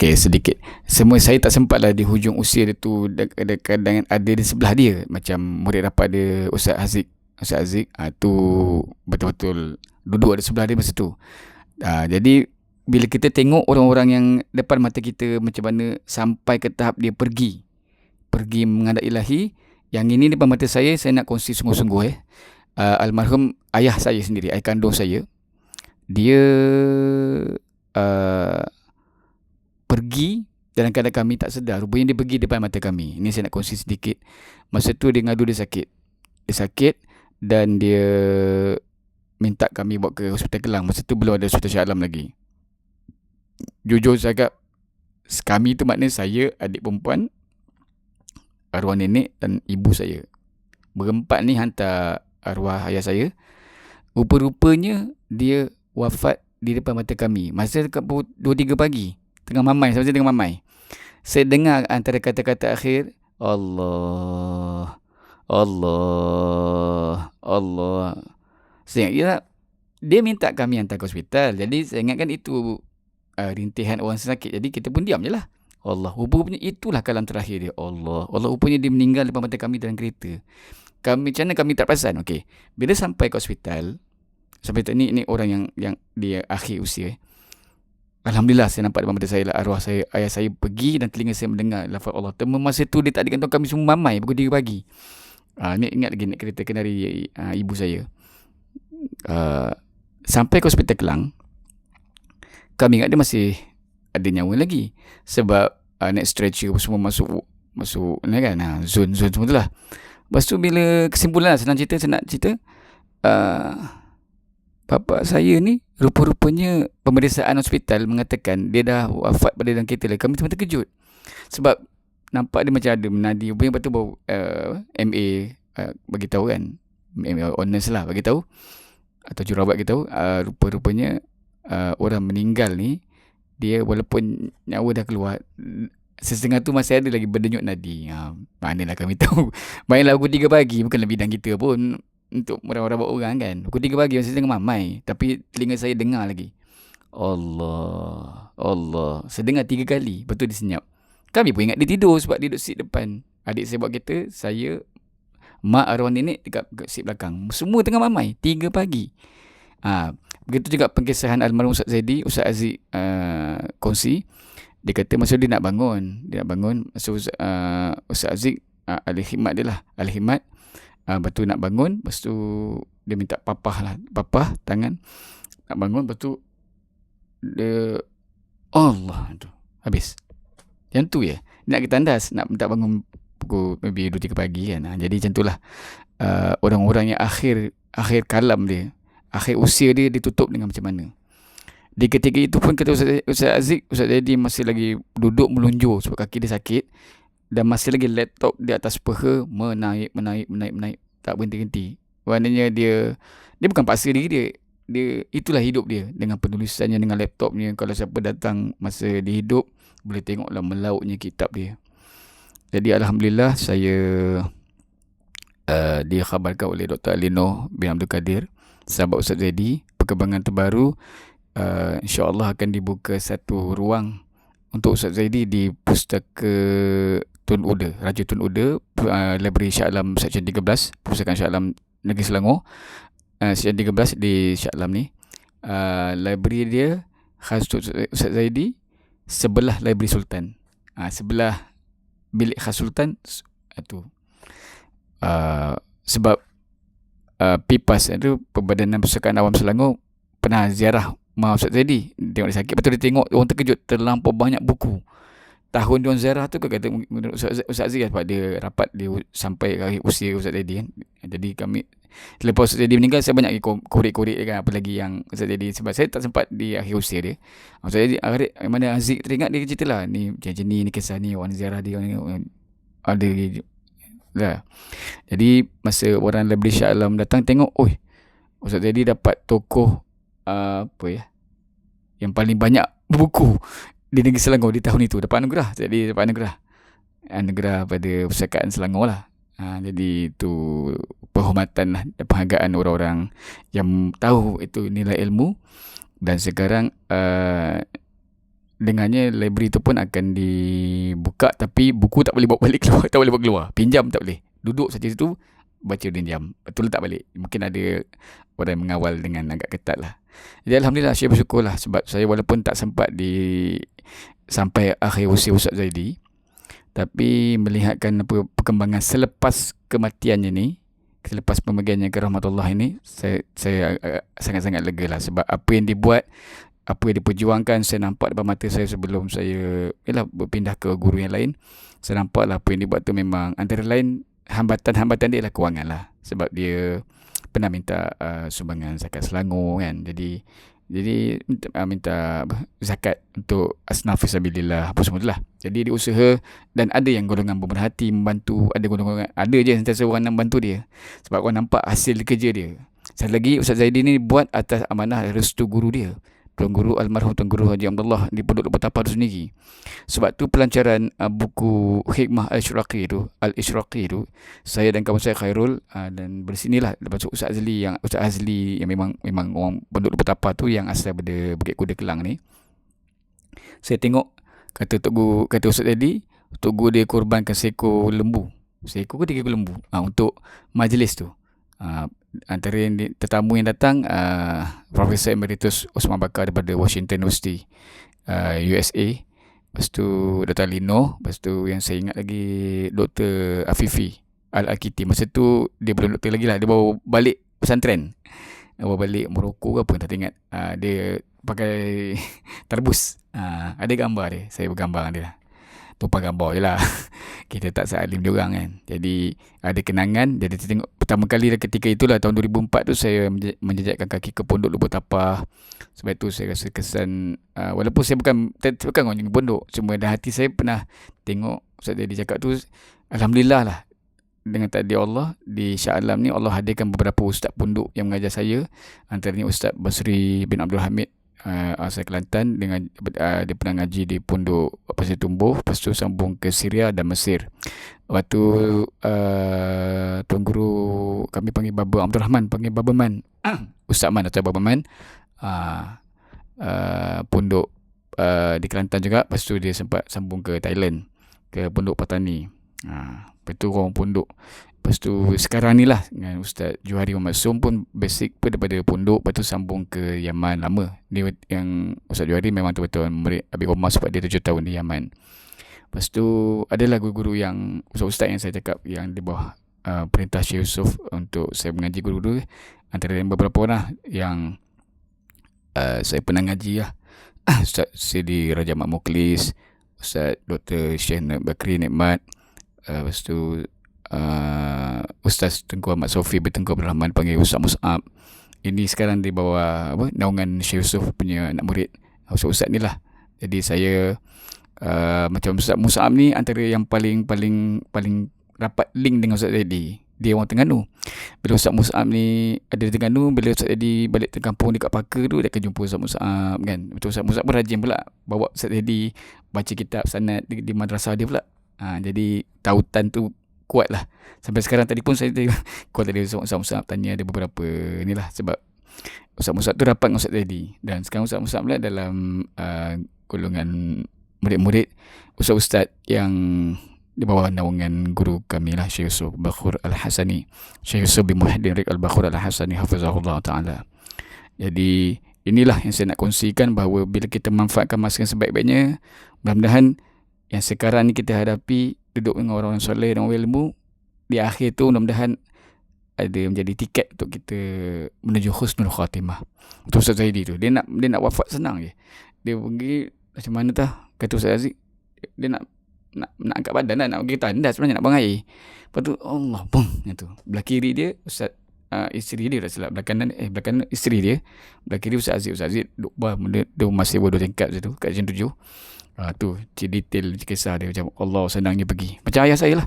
okey, sedikit. Semua saya tak sempat lah di hujung usia dia tu, kadang ada di sebelah dia. Macam murid rapat dia, Ustaz Haziq. Ustaz Haziq, tu betul-betul duduk ada sebelah dia masa tu. Jadi, bila kita tengok orang-orang yang depan mata kita macam mana sampai ke tahap dia pergi menghadap ilahi, yang ini depan mata saya nak kongsi sungguh-sungguh. Almarhum ayah saya sendiri, ayah kandung saya, dia pergi dalam keadaan kami tak sedar. Rupanya dia pergi depan mata kami. Ini saya nak kongsi sedikit. Masa tu dia ngadu dia sakit. Dia sakit dan dia minta kami bawa ke Hospital Kelang. Masa tu belum ada Hospital Shah Alam lagi. Jujur cakap, kami tu maknanya saya, adik perempuan, arwah nenek dan ibu saya. Berempat ni hantar arwah ayah saya. Rupa-rupanya dia wafat di depan mata kami. Masa dekat 2-3 pagi. Tengah mamai. Saya dengar antara kata-kata akhir, Allah. Saya ingat dia minta kami hantar ke hospital. Jadi saya ingatkan itu rintihan orang sakit. Jadi kita pun diam je lah. Allah. Rupanya itulah kalam terakhir dia. Allah. Rupanya dia meninggal depan mata kami dalam kereta. Macam mana kami tak perasan? Okey. Bila sampai ke hospital ni orang yang dia akhir usia. Alhamdulillah saya nampak depan mata saya lah arwah saya, ayah saya pergi dan telinga saya mendengar lafaz Allah. Masa tu dia tak ada kantong, kami semua mamai pukul 3 pagi. Ni ingat lagi naik kereta kenari ibu saya. Sampai ke Hospital Kelang, kami ingat dia masih ada nyawa lagi. Sebab naik stretcher semua masuk ni kan, zone semua tu lah. Lepas tu bila kesimpulan saya nak cerita, bapa saya ni rupa-rupanya pemeriksaan hospital mengatakan dia dah wafat pada dalam kereta lah. Kami semua terkejut sebab nampak dia macam ada menadi. Lepas tu baru MA bagi tahu kan, MA honest lah bagi tahu, atau jurawat bagi tahu, rupa-rupanya orang meninggal ni, dia walaupun nyawa dah keluar, setengah tu masih ada lagi berdenyut nadi. Manalah kami tahu. Mainlah pukul 3 pagi, bukanlah bidang kita pun untuk merawat-rawat orang kan. Pukul 3 pagi masih tengah mamai, tapi telinga saya dengar lagi, Allah. Saya dengar 3 kali. Betul dia senyap. Kami pun ingat dia tidur sebab dia duduk seat depan. Adik saya bawa kereta, saya, mak arwah nenek dekat seat belakang. Semua tengah mamai 3 pagi. Begitu juga pengisahan almarhum Ustaz Zaidi, Ustaz Aziz kongsi. Dia kata masa dia nak bangun, masa Ustaz Aziz al-hikmat dia lah, al-hikmat. Lepas tu nak bangun, lepas tu dia minta papah tangan nak bangun. Lepas tu dia Allah tu habis. Yang tu ya, nak kita tandas, nak minta bangun pukul maybe 2-3 pagi kan. Jadi macam tu lah, orang-orang yang akhir kalam dia, akhir usia dia ditutup dengan macam mana. Di ketika itu pun kata Ustaz Aziz, Ustaz Zaidi masih lagi duduk melunjur sebab kaki dia sakit, dan masih lagi laptop di atas peha menaik, tak berhenti-henti. Maknanya dia bukan paksa diri dia itulah hidup dia, dengan penulisannya, dengan laptopnya. Kalau siapa datang masa dia hidup, boleh tengoklah melautnya kitab dia. Jadi alhamdulillah saya dikhabarkan oleh Dr. Alino bin Abdul Kadir, sahabat Ustaz Zaidi, perkembangan terbaru, insya-Allah akan dibuka satu ruang untuk Ustaz Zaidi di Pustaka Tun Uda, Raja Tun Uda, Library Shah Alam Seksyen 13, Pustakaan Shah Alam Negeri Selangor, Seksyen 13 di Shah Alam ni. Library dia khas untuk Ustaz Zaidi, sebelah Library Sultan. Sebelah bilik khas Sultan tu. Sebab PIPAS itu, Perbadanan Pustakaan Awam Selangor, pernah ziarah Mak Ustaz Zaidi, tengok dia sakit. Lepas tu dia tengok, orang terkejut, terlampau banyak buku. Tahun dia ziarah tu kata Ustaz Aziz, sebab dia rapat, dia sampai akhir usia Ustaz Zaidi kan. Jadi kami, lepas Ustaz Zaidi meninggal, saya banyak korek-korek kan, apa lagi yang Ustaz Zaidi, sebab saya tak sempat di akhir usia dia. Ustaz Zaidi mana Aziz teringat, dia cerita lah, ni macam ni kisah ni, orang ziarah dia ni, ada lah. Jadi masa orang Library Shah Alam datang tengok, Ustaz Zaidi dapat tokoh yang paling banyak buku di Negeri Selangor di tahun itu. Dapat anugerah. Jadi dapat anugerah pada Pustakaan Selangor lah. Jadi itu penghormatan lah, penghargaan orang-orang yang tahu itu nilai ilmu. Dan sekarang dengannya library tu pun akan dibuka, tapi buku tak boleh bawa balik keluar, tak boleh bawa keluar, pinjam tak boleh, duduk saja situ baca dan diam, betul tak balik. Mungkin ada orang yang mengawal dengan agak ketat lah. Jadi Alhamdulillah, saya bersyukur lah, sebab saya walaupun tak sempat sampai akhir usia Ustaz Zaidi, tapi melihatkan apa perkembangan selepas kematiannya ni, selepas pemergiannya ke rahmatullah ini, saya sangat-sangat lega lah, sebab apa yang dibuat, apa yang diperjuangkan, saya nampak depan mata saya sebelum saya berpindah ke guru yang lain. Saya nampak lah apa yang dibuat tu memang antara lain hambatan-hambatan dia lah kewangan lah, sebab dia pernah minta sumbangan zakat Selangor kan, jadi minta zakat untuk asnaf fisabilillah apa semua tu lah. Jadi dia usaha, dan ada yang golongan berhati membantu, ada je sentiasa orang nak bantu dia, sebab orang nampak hasil kerja dia. Sekali lagi, Ustaz Zaidi ni buat atas amanah restu guru dia, Tuan Guru Almarhum Tuan Guru Haji Abdullah di Pondok Lupa Tapa tu sendiri. Sebab tu pelancaran buku Hikmah Al-Ishraqi tu, saya dan kawan saya Khairul dan bersinilah, lepas tu Ustaz Azli yang memang orang Pondok Lupa Tapa tu, yang asal daripada Bukit Kuda Kelang ni. Saya tengok, kata Ustaz Azli, Tok Guru dia korbankan seekor ke 3 ekor lembu untuk majlis tu. Antara tetamu yang datang, Profesor Emeritus Osman Bakar daripada Washington University, USA. Lepas tu Dr. Alino. Lepas tu yang saya ingat lagi, Dr. Afifi Al-Akiti. Masa tu dia belum doktor lagi lah, dia bawa balik pesantren, bawa balik Morocco ke apa, tak ingat. Dia pakai tarbus. Ada gambar dia, saya bergambar dengan dia lah, tumpah gambar je lah. Kita tak sealim diorang kan. Jadi ada kenangan. Jadi tengok pertama kali ketika itulah, tahun 2004 tu, saya menjejakkan kaki ke Pondok Lupa Tapa. Sebab itu saya rasa kesan, walaupun saya bukan orang yang pondok, cuma dalam hati saya pernah tengok Ustaz Zaidi cakap tu, Alhamdulillah lah, dengan takdir Allah, di Shah Alam ni Allah hadirkan beberapa ustaz pondok yang mengajar saya. Antaranya Ustaz Basri bin Abdul Hamid, asal Kelantan, dengan dia pernah ngaji di Pondok Pasir Tumbuh, lepas tu sambung ke Syria dan Mesir. Waktu Tuan Guru kami panggil Baba Abdul Rahman, panggil Baba Man, Ustaz Man atau Baba Man, pondok di Kelantan juga. Lepas tu dia sempat sambung ke Thailand, ke Pondok Patani. Lepas tu orang pondok. Lepas tu sekarang ni lah dengan Ustaz Johari Muhammad Som pun basic pun daripada pondok. Lepas tu sambung ke Yaman lama. Dia yang Ustaz Johari memang betul-betul murid Abi Omar, sebab dia 7 tahun di Yaman. Lepas tu adalah guru-guru yang ustaz-ustaz yang saya cakap, yang di bawah perintah Syekh Yusof untuk saya mengaji guru-guru. Antara yang beberapa orang yang saya pernah ngaji lah, Ustaz Sidi Raja Mak Muklis, Ustaz Dr. Syekh Bakri Nikmat, lepas tu Ustaz Tengku Ahmad Sofi bin Tengku Abdul Rahman, panggil Ustaz Mus'ab. Ini sekarang di bawah naungan Syekh Yusof punya anak murid, Ustaz-Ustaz ni lah. Jadi saya macam Ustaz Mus'ab ni antara yang paling rapat link dengan Ustaz Zaidi. Dia orang Terengganu. Bila Ustaz Mus'ab ni ada di Terengganu, bila Ustaz Zaidi balik ke kampung dekat Paka tu, dia akan jumpa Ustaz Mus'ab kan. Betul, Ustaz Mus'ab pun rajin pula bawa Ustaz Zaidi baca kitab sanad di madrasah dia pula. Jadi tautan tu kuat lah. Sampai sekarang tadi pun saya call tadi Ustaz Mus'ab, tanya ada beberapa ni lah, sebab Ustaz Mus'ab tu rapat dengan Ustaz Zaidi. Dan sekarang Ustaz Mus'ab pula dalam golongan murid-murid ustaz-ustaz yang di bawah naungan guru kami lah, Syekh Yusuf Bakhur Al-Hasani, Syekh Yusuf bin Muhyiddin Rik Al-Bakhur Al-Hasani hafizahullah ta'ala. Jadi inilah yang saya nak kongsikan, bahawa bila kita manfaatkan masa yang sebaik-baiknya, mudah-mudahan yang sekarang ni kita hadapi, duduk dengan orang-orang soleh dan orang ilmu, di akhir tu mudah-mudahan ada menjadi tiket untuk kita menuju husnul khatimah. Untuk Ustaz Zaidi tu, dia nak wafat senang je. Dia pergi macam mana tah, kata Ustaz Aziz, dia nak angkat badan lah, nak pergi tandas sebenarnya, nak buang air. Lepas tu Allah bung tu. Belah kiri dia Ustaz isteri dia, dah silap, belah kanan isteri dia, belah kiri Ustaz Aziz duk dia masih bodoh tingkat situ kat jam 7. Tu detail kisah dia, macam Allah senangnya pergi. Macam ayah saya lah,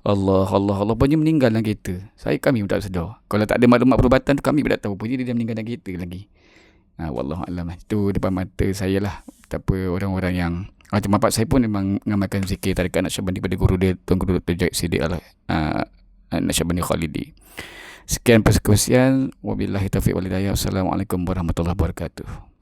Allah punya meninggal dalam kereta. Kami pun tak sedar. Kalau tak ada maklumat perubatan tu, kami pun tak tahu punya dia meninggal dalam kereta lagi. Wallahualam. Itu depan mata saya lah betapa orang-orang yang macam bapak saya pun memang mengamalkan zikir tarekat Naqsyabandi pada guru dia, Tuan Guru Dr. Jaid Siddiq Naqsyabandi Khalidi. Sekian perkongsian, wabillahi taufiq wal hidayah. Assalamualaikum warahmatullahi wabarakatuh.